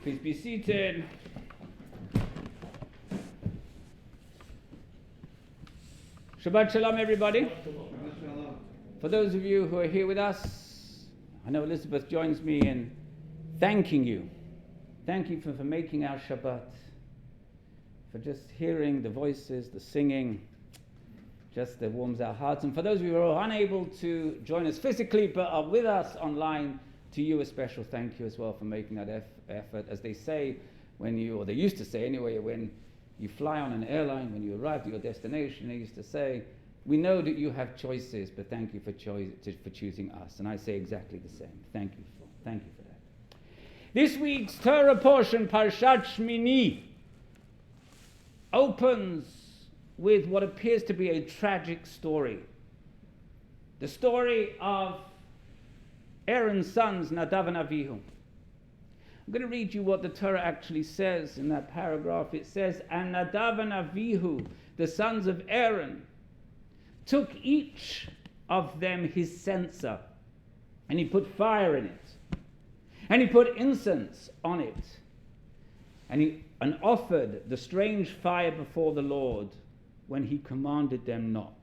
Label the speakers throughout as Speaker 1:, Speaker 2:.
Speaker 1: Please be seated. Shabbat Shalom, everybody. For those of you who are here with us, I know Elizabeth joins me in thanking you. Thank you for making our Shabbat, for just hearing the voices, the singing, just that warms our hearts. And for those of you who are unable to join us physically but are with us online, to you a special thank you as well for making that effort. As they say when you, or they used to say anyway, when you fly on an airline, when you arrive at your destination, they used to say, we know that you have choices, but thank you for choosing us. And I say exactly the same. Thank you for that. This week's Torah portion, Parshat Shmini, opens with what appears to be a tragic story. The story of Aaron's sons, Nadav and Avihu. I'm going to read you what the Torah actually says in that paragraph. It says, and Nadav and Avihu, the sons of Aaron, took each of them his censer, and he put fire in it, and he put incense on it, and offered the strange fire before the Lord when he commanded them not.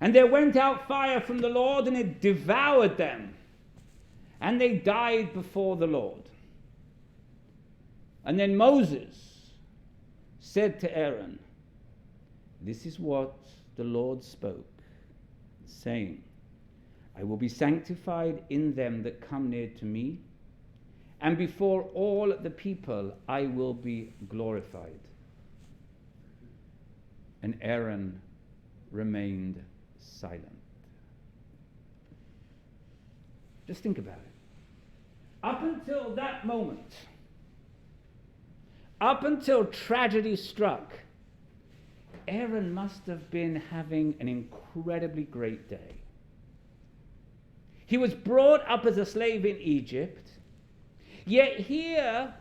Speaker 1: And there went out fire from the Lord, and it devoured them, and they died before the Lord. And then Moses said to Aaron, this is what the Lord spoke, saying, I will be sanctified in them that come near to me, and before all the people I will be glorified. And Aaron remained silent. Just think about it. Up until that moment, up until tragedy struck, Aaron must have been having an incredibly great day. He was brought up as a slave in Egypt, yet here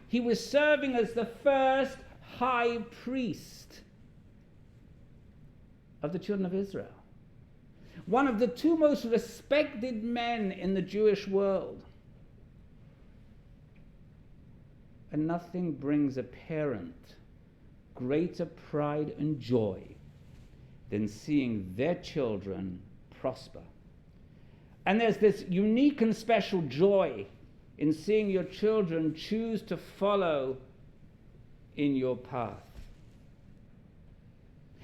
Speaker 1: he was serving as the first high priest of the children of Israel. One of the two most respected men in the Jewish world. And nothing brings a parent greater pride and joy than seeing their children prosper. And there's this unique and special joy in seeing your children choose to follow in your path.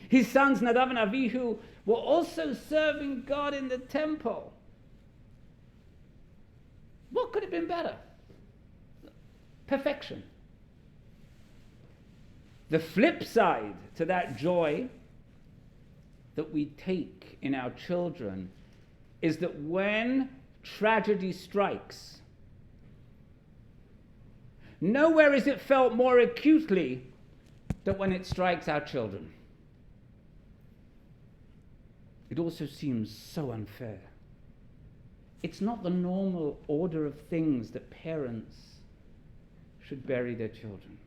Speaker 1: His sons Nadav and Avihu were also serving God in the temple. What could have been better? Perfection. The flip side to that joy that we take in our children is that when tragedy strikes, nowhere is it felt more acutely than when it strikes our children. It also seems so unfair. It's not the normal order of things that parents should bury their children.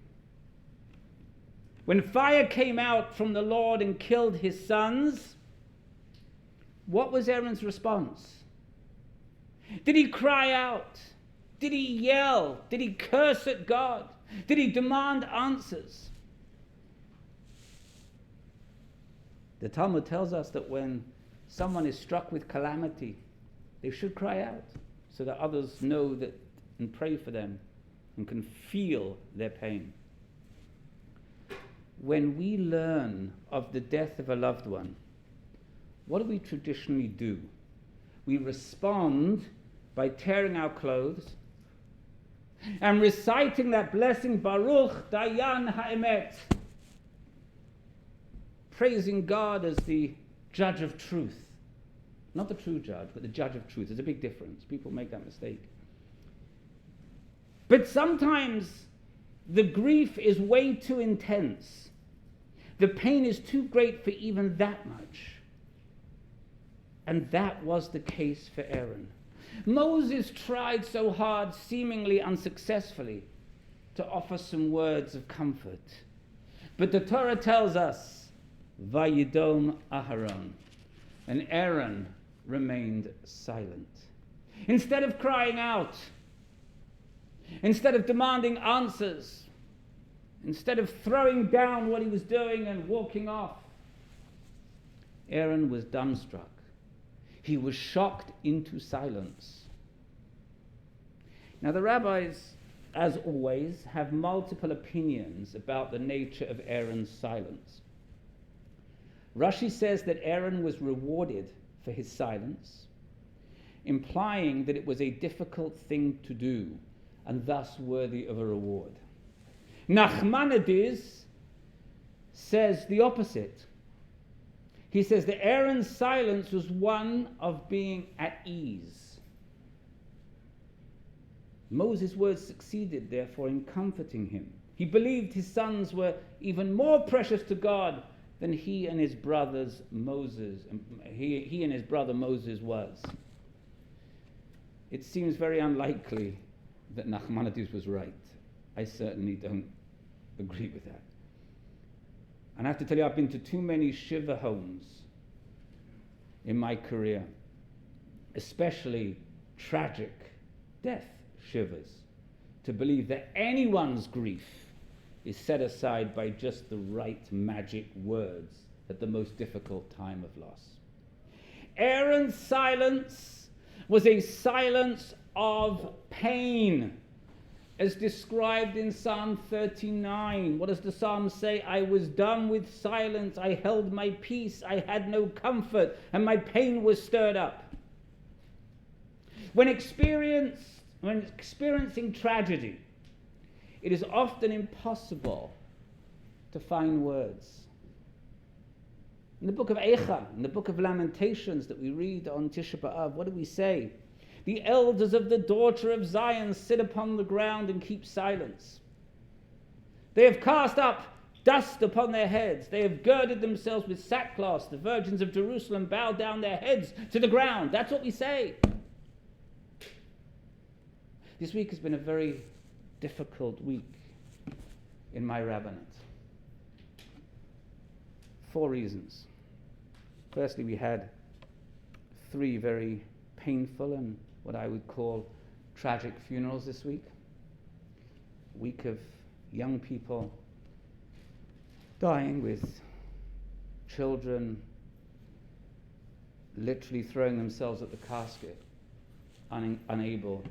Speaker 1: When fire came out from the Lord and killed his sons, what was Aaron's response? Did he cry out? Did he yell? Did he curse at God? Did he demand answers? The Talmud tells us that when someone is struck with calamity, they should cry out so that others know that and pray for them and can feel their pain. When we learn of the death of a loved one, what do we traditionally do? We respond by tearing our clothes and reciting that blessing, Baruch Dayan Ha'emet, praising God as the judge of truth. Not the true judge, but the judge of truth. There's a big difference. People make that mistake. But sometimes the grief is way too intense. The pain is too great for even that much. And that was the case for Aaron. Moses tried so hard, seemingly unsuccessfully, to offer some words of comfort. But the Torah tells us, Vayidom Aharon, and Aaron remained silent. Instead of crying out, Instead of demanding answers, instead of throwing down what he was doing and walking off, Aaron was dumbstruck. He was shocked into silence. Now the rabbis, as always, have multiple opinions about the nature of Aaron's silence. Rashi says that Aaron was rewarded for his silence, implying that it was a difficult thing to do and thus worthy of a reward. Nachmanides says the opposite. He says that Aaron's silence was one of being at ease. Moses' words succeeded, therefore, in comforting him. He believed his sons were even more precious to God than he and his brother Moses was. It seems very unlikely that Nachmanides was right. I certainly don't agree with that. And I have to tell you, I've been to too many shiva homes in my career, especially tragic death shivas, to believe that anyone's grief is set aside by just the right magic words at the most difficult time of loss. Aaron's silence was a silence of pain, as described in Psalm 39. What does the psalm say? I was dumb with silence, I held my peace, I had no comfort, and my pain was stirred up. When experiencing tragedy, it is often impossible to find words. In the book of Eicha, in the book of Lamentations that we read on Tisha B'Av, what do we say? The elders of the daughter of Zion sit upon the ground and keep silence. They have cast up dust upon their heads. They have girded themselves with sackcloth. The virgins of Jerusalem bow down their heads to the ground. That's what we say. This week has been a very difficult week in my rabbinate. 4 reasons. Firstly, we had 3 very painful and what I would call tragic funerals this week. A week of young people dying, with children literally throwing themselves at the casket, unable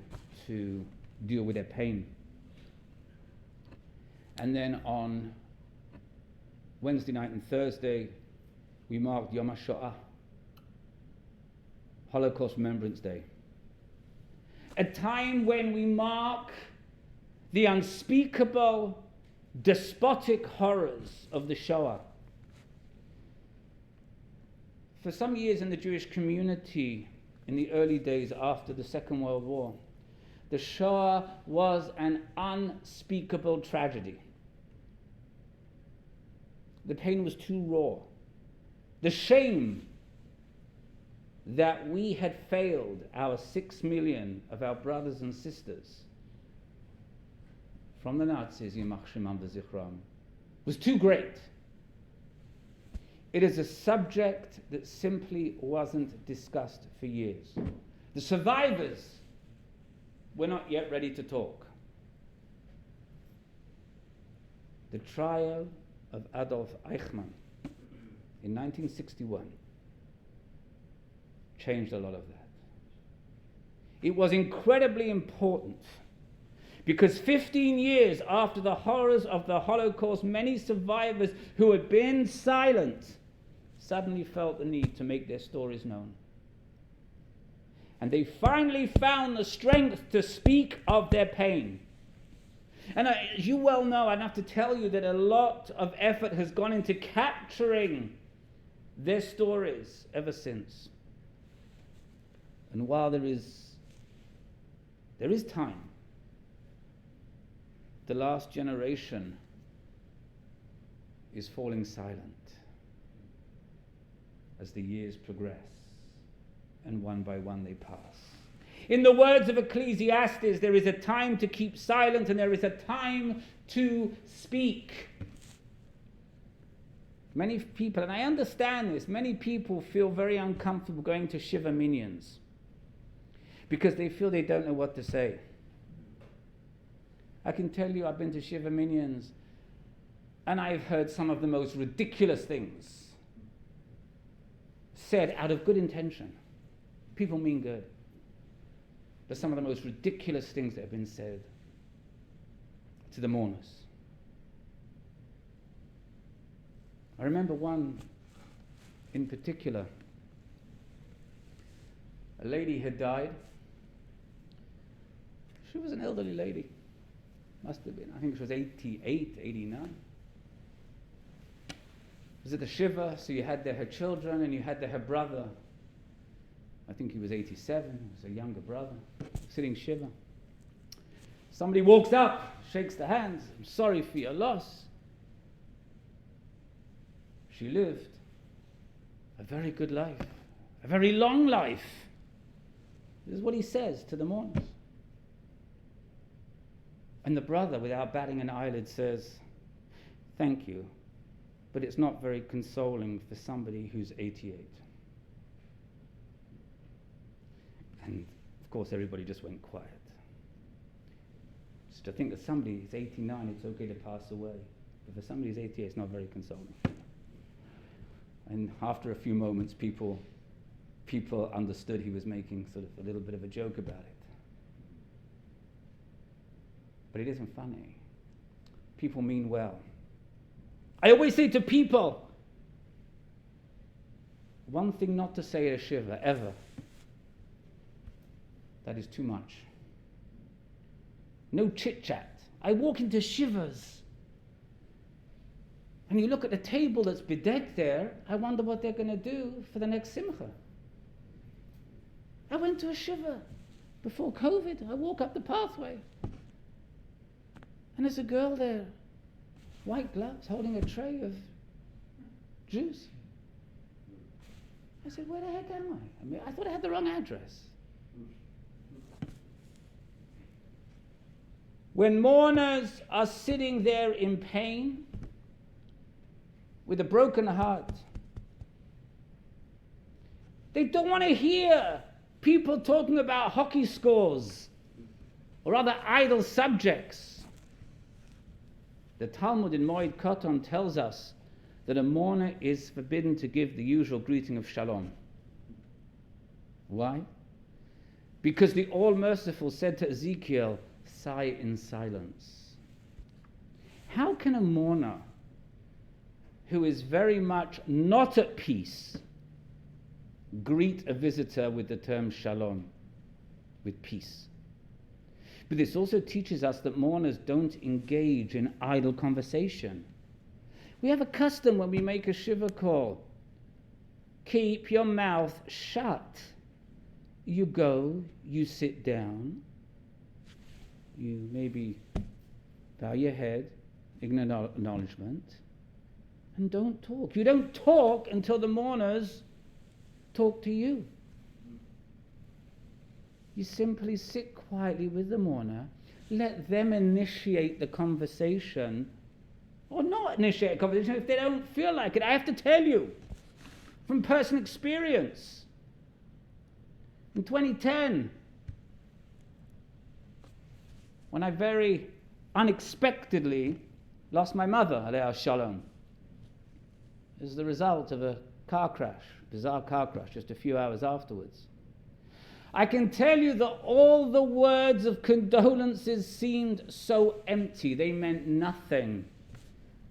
Speaker 1: to deal with their pain. And then on Wednesday night and Thursday, we marked Yom HaShoah, Holocaust Remembrance Day. A time when we mark the unspeakable, despotic horrors of the Shoah. For some years in the Jewish community, in the early days after the Second World War, the Shoah was an unspeakable tragedy. The pain was too raw. The shame that we had failed our 6 million of our brothers and sisters from the Nazis, Yimach Shemam v'Zichram, was too great. It is a subject that simply wasn't discussed for years. The survivors were not yet ready to talk. The trial of Adolf Eichmann in 1961 changed a lot of that. It was incredibly important because 15 years after the horrors of the Holocaust, many survivors who had been silent suddenly felt the need to make their stories known. And they finally found the strength to speak of their pain. And as you well know, I don't have to tell you that a lot of effort has gone into capturing their stories ever since. And while there is time, the last generation is falling silent as the years progress, and one by one they pass. In the words of Ecclesiastes, there is a time to keep silent and there is a time to speak. Many people, and I understand this, many people feel very uncomfortable going to Shiva minions because they feel they don't know what to say. I can tell you I've been to Shiva Minions and I've heard some of the most ridiculous things said out of good intention. People mean good. But some of the most ridiculous things that have been said to the mourners. I remember one in particular. A lady had died. She was an elderly lady. Must have been, I think she was 88, 89. It was at the Shiva, so you had there her children and you had there her brother. I think he was 87, he was a younger brother, sitting Shiva. Somebody walks up, shakes the hands. I'm sorry for your loss. She lived a very good life, a very long life. This is what he says to the mourners. And the brother, without batting an eyelid, says, thank you, but it's not very consoling for somebody who's 88. And of course everybody just went quiet. Just to think that somebody who's 89, it's okay to pass away. But for somebody who's 88, it's not very consoling. And after a few moments, people understood he was making sort of a little bit of a joke about it. But it isn't funny. People mean well. I always say to people, one thing not to say at a Shiva, ever. That is too much. No chit-chat. I walk into Shivas, and you look at the table that's bedecked there, I wonder what they're going to do for the next Simcha. I went to a Shiva before COVID. I walk up the pathway, and there's a girl there, white gloves, holding a tray of juice. I said, where the heck am I? I thought I had the wrong address. When mourners are sitting there in pain, with a broken heart, they don't want to hear people talking about hockey scores or other idle subjects. The Talmud in Moed Katan tells us that a mourner is forbidden to give the usual greeting of shalom. Why? Because the All-Merciful said to Ezekiel, sigh in silence. How can a mourner who is very much not at peace greet a visitor with the term shalom, with peace? But this also teaches us that mourners don't engage in idle conversation. We have a custom when we make a Shiva call. Keep your mouth shut. You go, you sit down, you maybe bow your head, acknowledgement, and don't talk. You don't talk until the mourners talk to you. You simply sit quietly with the mourner, let them initiate the conversation, or not initiate a conversation if they don't feel like it. I have to tell you, from personal experience, in 2010, when I very unexpectedly lost my mother, Alei Shalom, as the result of a car crash, bizarre car crash, just a few hours afterwards. I can tell you that all the words of condolences seemed so empty. They meant nothing.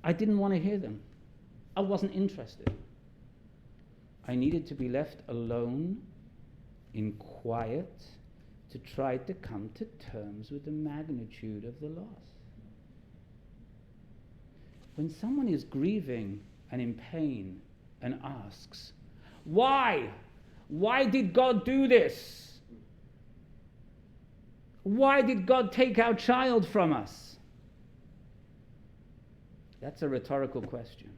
Speaker 1: I didn't want to hear them. I wasn't interested. I needed to be left alone, in quiet, to try to come to terms with the magnitude of the loss. When someone is grieving and in pain and asks, why? Why did God do this? Why did God take our child from us? That's a rhetorical question.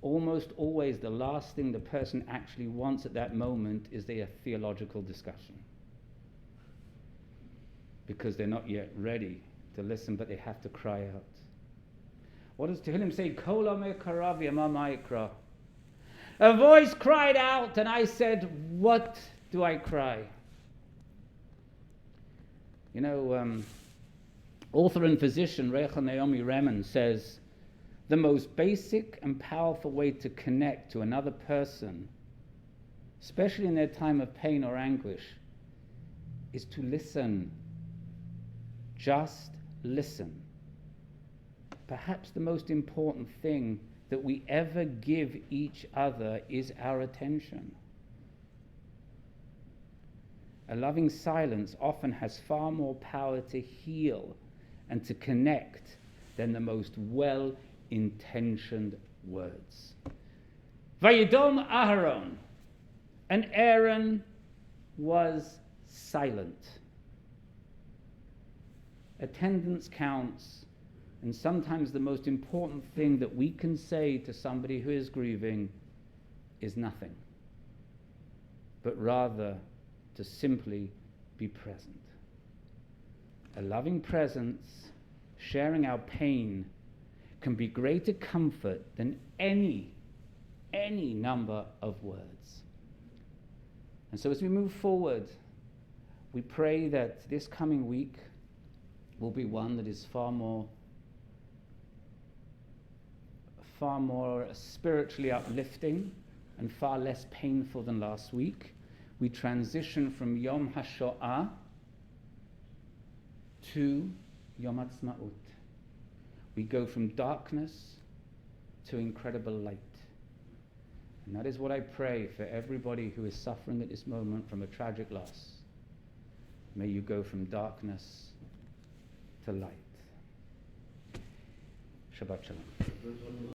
Speaker 1: Almost always the last thing the person actually wants at that moment is their theological discussion. Because they're not yet ready to listen, but they have to cry out. What does Tehillim say? Kol Omer Karav Yama Ma'ikra. A voice cried out, and I said, what do I cry? Author and physician Rachel Naomi Remen says, the most basic and powerful way to connect to another person, especially in their time of pain or anguish, is to listen. Just listen. Perhaps the most important thing that we ever give each other is our attention. A loving silence often has far more power to heal and to connect than the most well-intentioned words. Vayidom Aharon, and Aaron was silent. Attendance counts, and sometimes the most important thing that we can say to somebody who is grieving is nothing, but rather to simply be present. A loving presence, sharing our pain, can be greater comfort than any number of words. And so as we move forward, we pray that this coming week will be one that is far more spiritually uplifting and far less painful than last week. We transition from Yom HaShoah to Yom Ha'atzmaut. We go from darkness to incredible light. And that is what I pray for everybody who is suffering at this moment from a tragic loss. May you go from darkness to light. Shabbat Shalom.